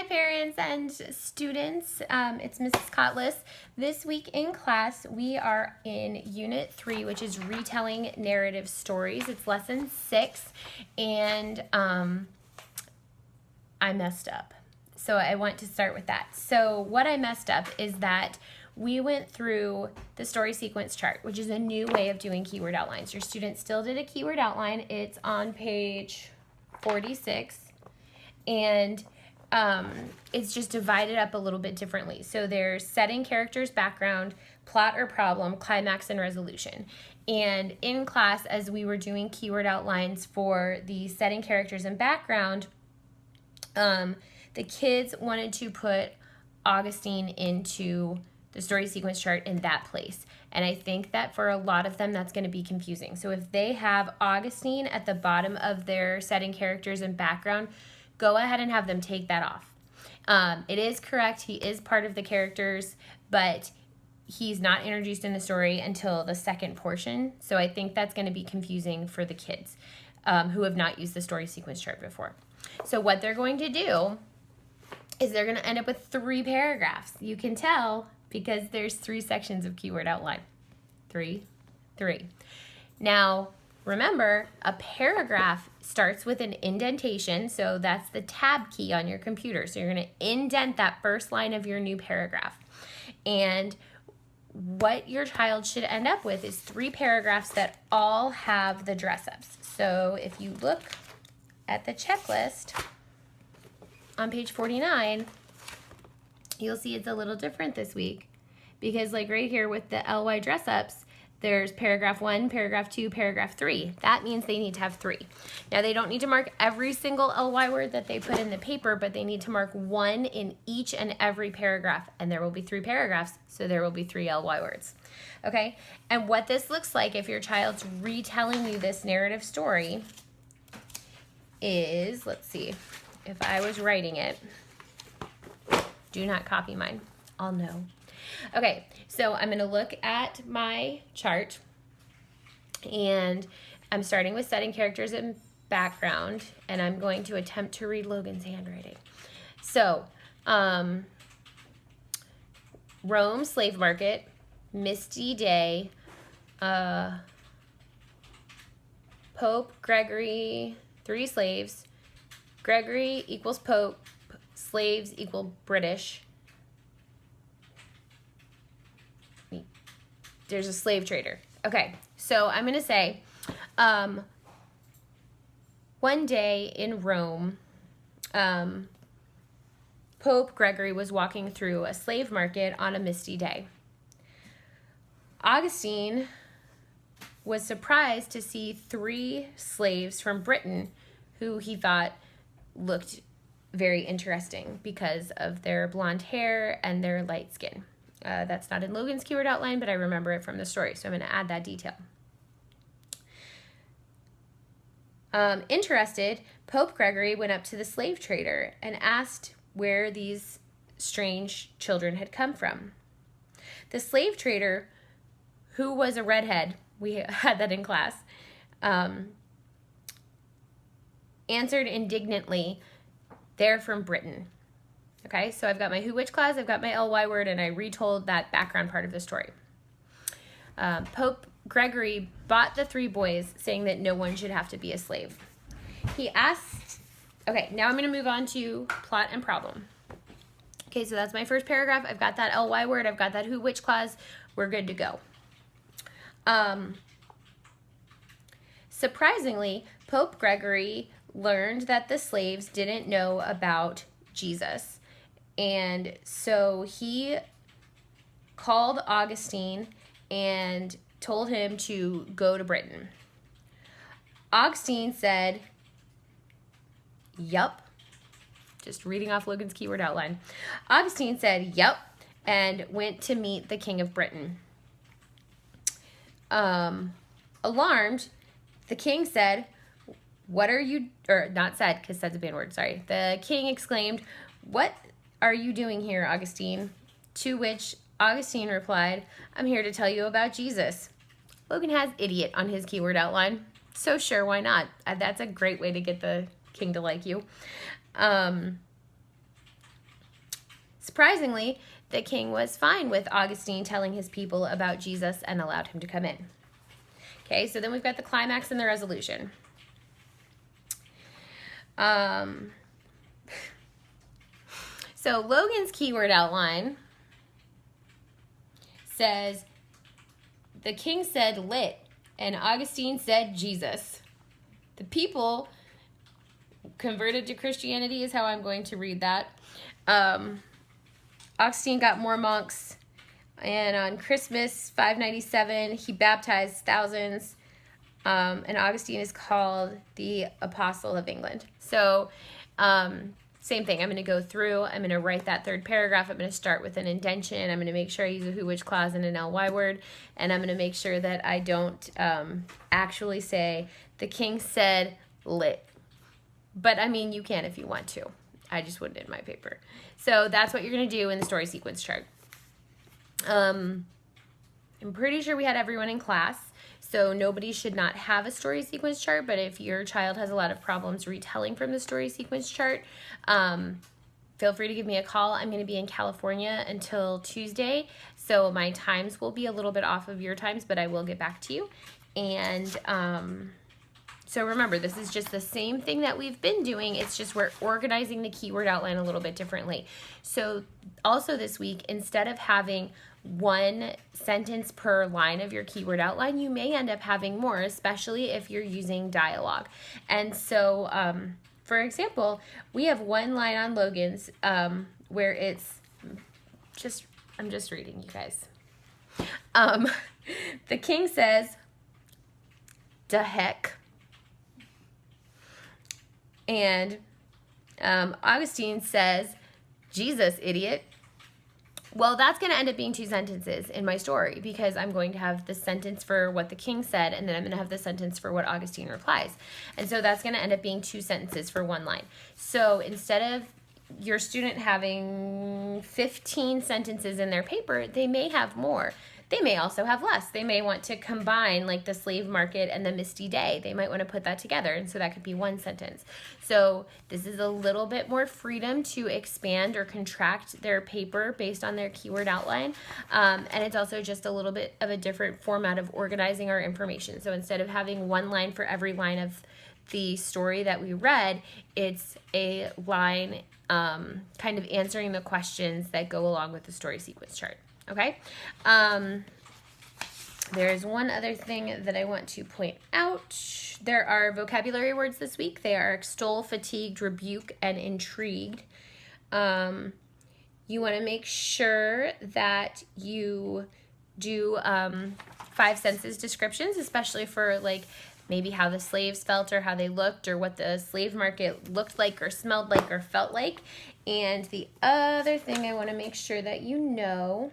Hi parents and students, it's Mrs. Cotlis. This week in class we are in Unit 3, which is Retelling Narrative Stories. It's Lesson 6, and I messed up. So I want to start with that. So what I messed up is that we went through the story sequence chart, which is a new way of doing keyword outlines. Your students still did a keyword outline. It's on page 46, and it's just divided up a little bit differently. So there's setting, characters, background, plot or problem, climax, and resolution. And in class, as we were doing keyword outlines for the setting, characters, and background, the kids wanted to put Augustine into the story sequence chart in that place. And I think that for a lot of them, that's going to be confusing. So if they have Augustine at the bottom of their setting, characters, and background, go ahead and have them take that off. It is correct. He is part of the characters, but he's not introduced in the story until the second portion. So I think that's going to be confusing for the kids who have not used the story sequence chart before. So what they're going to do is they're going to end up with 3 paragraphs. You can tell because there's 3 sections of keyword outline. 3. Now, remember, a paragraph starts with an indentation, so that's the tab key on your computer. So you're going to indent that first line of your new paragraph. And what your child should end up with is 3 paragraphs that all have the dress-ups. So if you look at the checklist on page 49, you'll see it's a little different this week because like right here with the LY dress-ups, there's paragraph 1, paragraph 2, paragraph 3. That means they need to have 3. Now, they don't need to mark every single LY word that they put in the paper, but they need to mark 1 in each and every paragraph, and there will be 3 paragraphs, so there will be 3 LY words. Okay? And what this looks like if your child's retelling you this narrative story is, let's see, if I was writing it, do not copy mine. I'll know. Okay, so I'm going to look at my chart, and I'm starting with setting, characters, and background, and I'm going to attempt to read Logan's handwriting. So, Rome, slave market, misty day, Pope, Gregory, 3 slaves, Gregory equals Pope, slaves equal British. There's a slave trader. Okay, so I'm going to say, one day in Rome, Pope Gregory was walking through a slave market on a misty day. Augustine was surprised to see 3 slaves from Britain who he thought looked very interesting because of their blonde hair and their light skin. That's not in Logan's keyword outline, but I remember it from the story, so I'm going to add that detail. Interested, Pope Gregory went up to the slave trader and asked where these strange children had come from. The slave trader, who was a redhead, we had that in class, answered indignantly, "They're from Britain." Okay, so I've got my who, which clause, I've got my LY word, and I retold that background part of the story. Pope Gregory bought the 3 boys, saying that no one should have to be a slave. He asked, okay, now I'm going to move on to plot and problem. Okay, so that's my first paragraph. I've got that LY word, I've got that who, which clause, we're good to go. Surprisingly, Pope Gregory learned that the slaves didn't know about Jesus. And so he called Augustine and told him to go to Britain. Augustine said, yup. Just reading off Logan's keyword outline. Augustine said, yup, and went to meet the King of Britain. Alarmed, the king said, what are you, or not said, because said's a bad word, sorry. The king exclaimed, "What are you doing here, Augustine?" To which Augustine replied, "I'm here to tell you about Jesus." Logan has idiot on his keyword outline, so sure, why not? That's a great way to get the king to like you. Surprisingly, the king was fine with Augustine telling his people about Jesus and allowed him to come in. Okay, so then we've got the climax and the resolution. So Logan's keyword outline says, the king said lit, and Augustine said Jesus. The people converted to Christianity is how I'm going to read that. Augustine got more monks, and on Christmas 597, he baptized thousands, and Augustine is called the Apostle of England. So, same thing. I'm going to go through. I'm going to write that third paragraph. I'm going to start with an indentation. I'm going to make sure I use a who, which clause and an ly word, and I'm going to make sure that I don't actually say, the king said lit. But, I mean, you can if you want to. I just wouldn't in my paper. So that's what you're going to do in the story sequence chart. I'm pretty sure we had everyone in class, so nobody should not have a story sequence chart, but if your child has a lot of problems retelling from the story sequence chart, feel free to give me a call. I'm going to be in California until Tuesday, so my times will be a little bit off of your times, but I will get back to you. And so remember, this is just the same thing that we've been doing. It's just we're organizing the keyword outline a little bit differently. So also this week, instead of having one sentence per line of your keyword outline, you may end up having more, especially if you're using dialogue. And so, for example, we have one line on Logan's where it's just, I'm just reading, you guys. The king says, "Da heck." And Augustine says, "Jesus, idiot." Well, that's going to end up being two sentences in my story because I'm going to have the sentence for what the king said, and then I'm going to have the sentence for what Augustine replies. And so that's going to end up being two sentences for one line. So instead of your student having 15 sentences in their paper, they may have more. They may also have less. They may want to combine like the slave market and the misty day. They might want to put that together, and so that could be one sentence. So this is a little bit more freedom to expand or contract their paper based on their keyword outline. And it's also just a little bit of a different format of organizing our information. So instead of having one line for every line of the story that we read, it's a line kind of answering the questions that go along with the story sequence chart. Okay, there's one other thing that I want to point out. There are vocabulary words this week. They are extol, fatigued, rebuke, and intrigued. You want to make sure that you do 5 senses descriptions, especially for like maybe how the slaves felt or how they looked or what the slave market looked like or smelled like or felt like. And the other thing I want to make sure that you know